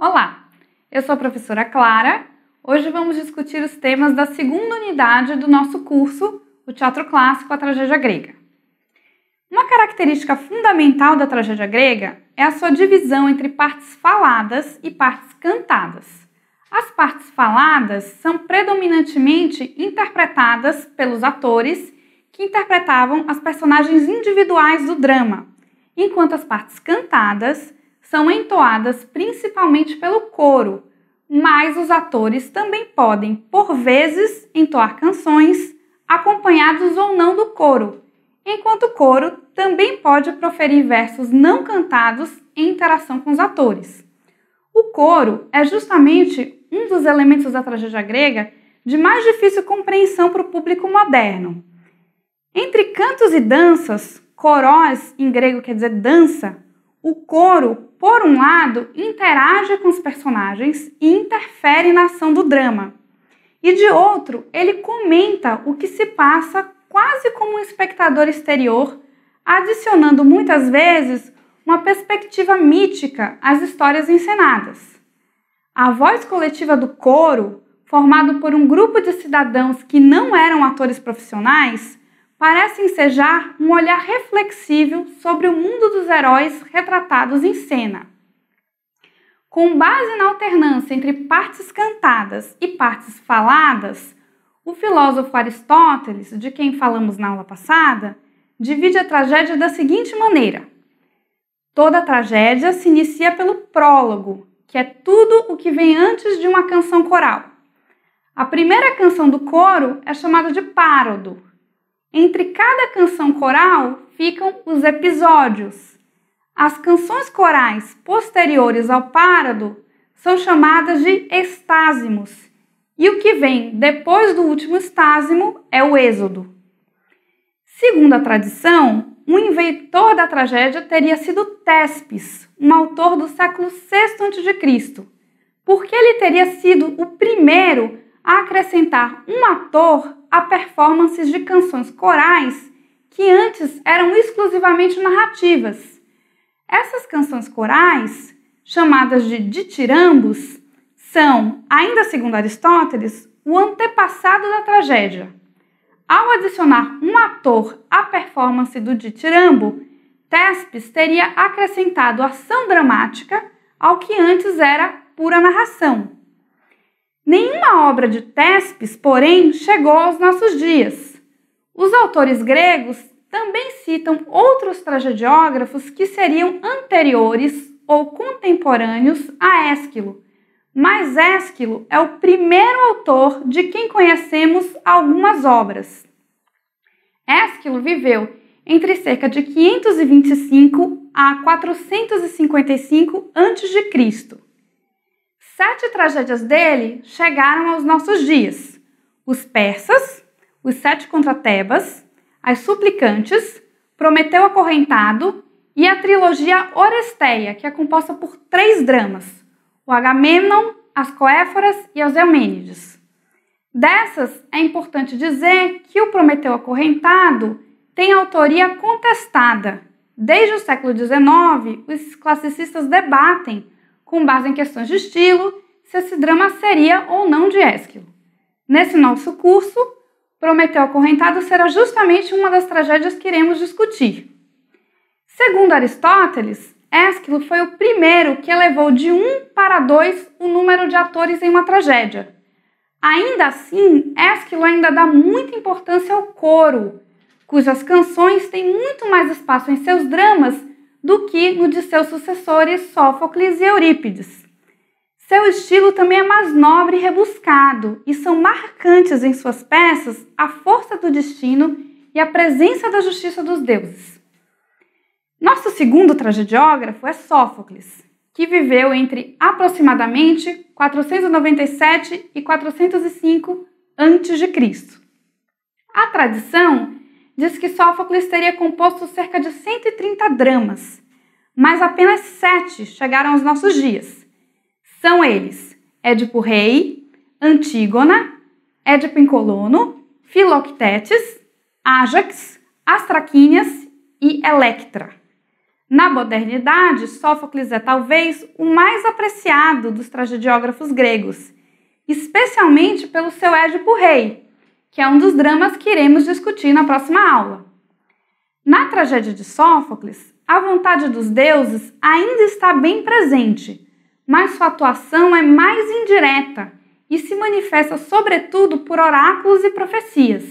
Olá, eu sou a professora Clara. Hoje vamos discutir os temas da segunda unidade do nosso curso, o Teatro Clássico, a Tragédia Grega. Uma característica fundamental da tragédia grega é a sua divisão entre partes faladas e partes cantadas. As partes faladas são predominantemente interpretadas pelos atores que interpretavam as personagens individuais do drama, enquanto as partes cantadas são entoadas principalmente pelo coro, mas os atores também podem, por vezes, entoar canções acompanhados ou não do coro, enquanto o coro também pode proferir versos não cantados em interação com os atores. O coro é justamente um dos elementos da tragédia grega de mais difícil compreensão para o público moderno. Entre cantos e danças, korós em grego quer dizer dança, o coro, por um lado, interage com os personagens e interfere na ação do drama. E de outro, ele comenta o que se passa quase como um espectador exterior, adicionando muitas vezes uma perspectiva mítica às histórias encenadas. A voz coletiva do coro, formado por um grupo de cidadãos que não eram atores profissionais, parece ensejar um olhar reflexivo sobre o mundo dos heróis retratados em cena. Com base na alternância entre partes cantadas e partes faladas, o filósofo Aristóteles, de quem falamos na aula passada, divide a tragédia da seguinte maneira: toda tragédia se inicia pelo prólogo, que é tudo o que vem antes de uma canção coral. A primeira canção do coro é chamada de párodo. Entre cada canção coral ficam os episódios. As canções corais posteriores ao párodo são chamadas de estásimos, e o que vem depois do último estásimo é o êxodo. Segundo a tradição, o inventor da tragédia teria sido Tespes, um autor do século VI a.C., porque ele teria sido o primeiro a acrescentar um ator a performances de canções corais que antes eram exclusivamente narrativas. Essas canções corais, chamadas de ditirambos, são, ainda segundo Aristóteles, o antepassado da tragédia. Ao adicionar um ator à performance do ditirambo, Tespes teria acrescentado ação dramática ao que antes era pura narração. Nenhuma obra de Tespes, porém, chegou aos nossos dias. Os autores gregos também citam outros tragediógrafos que seriam anteriores ou contemporâneos a Ésquilo, mas Ésquilo é o primeiro autor de quem conhecemos algumas obras. Ésquilo viveu entre cerca de 525 a 455 a.C. 7 tragédias dele chegaram aos nossos dias: os persas, os 7 contra Tebas, as suplicantes, Prometeu acorrentado e a trilogia Oresteia, que é composta por 3 dramas: o Agamemnon, as Coéforas e as Eumênides. Dessas, é importante dizer que o Prometeu acorrentado tem autoria contestada. Desde o século XIX, os classicistas debatem, com base em questões de estilo, se esse drama seria ou não de Ésquilo. Nesse nosso curso, Prometeu acorrentado será justamente uma das tragédias que iremos discutir. Segundo Aristóteles, Ésquilo foi o primeiro que elevou de 1 para 2 o número de atores em uma tragédia. Ainda assim, Ésquilo ainda dá muita importância ao coro, cujas canções têm muito mais espaço em seus dramas do que no de seus sucessores Sófocles e Eurípides. Seu estilo também é mais nobre e rebuscado, e são marcantes em suas peças a força do destino e a presença da justiça dos deuses. Nosso segundo tragediógrafo é Sófocles, que viveu entre aproximadamente 497 e 405 a.C. A tradição diz que Sófocles teria composto cerca de 130 dramas, mas apenas 7 chegaram aos nossos dias. São eles: Édipo Rei, Antígona, Édipo em Colono, Filoctetes, Ájax, As Traquínias e Electra. Na modernidade, Sófocles é talvez o mais apreciado dos tragediógrafos gregos, especialmente pelo seu Édipo Rei, que é um dos dramas que iremos discutir na próxima aula. Na tragédia de Sófocles, a vontade dos deuses ainda está bem presente, mas sua atuação é mais indireta e se manifesta sobretudo por oráculos e profecias.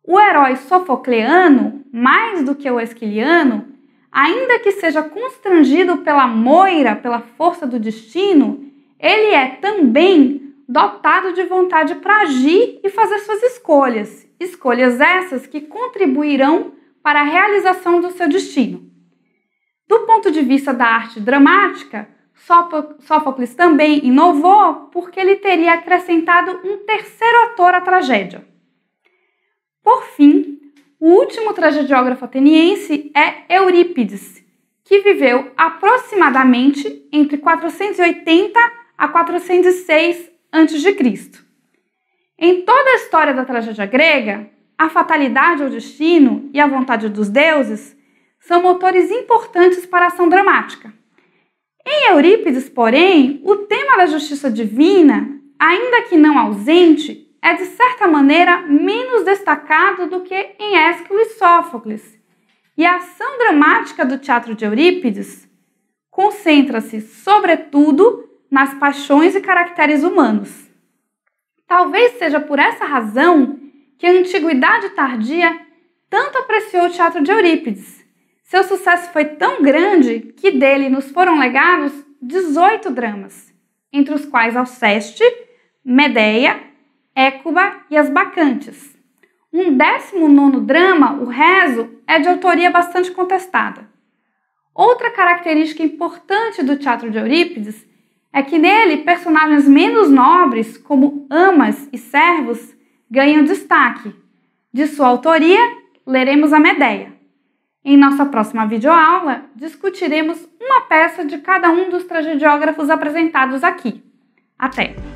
O herói sofocleano, mais do que o esquiliano, ainda que seja constrangido pela moira, pela força do destino, ele é também dotado de vontade para agir e fazer suas escolhas. Escolhas essas que contribuirão para a realização do seu destino. Do ponto de vista da arte dramática, Sófocles também inovou porque ele teria acrescentado um terceiro ator à tragédia. Por fim, o último tragediógrafo ateniense é Eurípides, que viveu aproximadamente entre 480 a 406 a.C. Em toda a história da tragédia grega, a fatalidade ou destino e a vontade dos deuses são motores importantes para a ação dramática. Em Eurípides, porém, o tema da justiça divina, ainda que não ausente, é de certa maneira menos destacado do que em Ésquilo e Sófocles. E a ação dramática do teatro de Eurípides concentra-se, sobretudo, nas paixões e caracteres humanos. Talvez seja por essa razão que a antiguidade tardia tanto apreciou o teatro de Eurípides. Seu sucesso foi tão grande que dele nos foram legados 18 dramas, entre os quais Alceste, Medeia, Écuba e as Bacantes. Um 19º drama, o Rezo, é de autoria bastante contestada. Outra característica importante do teatro de Eurípides é que nele personagens menos nobres, como amas e servos, ganham destaque. De sua autoria, leremos a Medeia. Em nossa próxima videoaula, discutiremos uma peça de cada um dos tragediógrafos apresentados aqui. Até!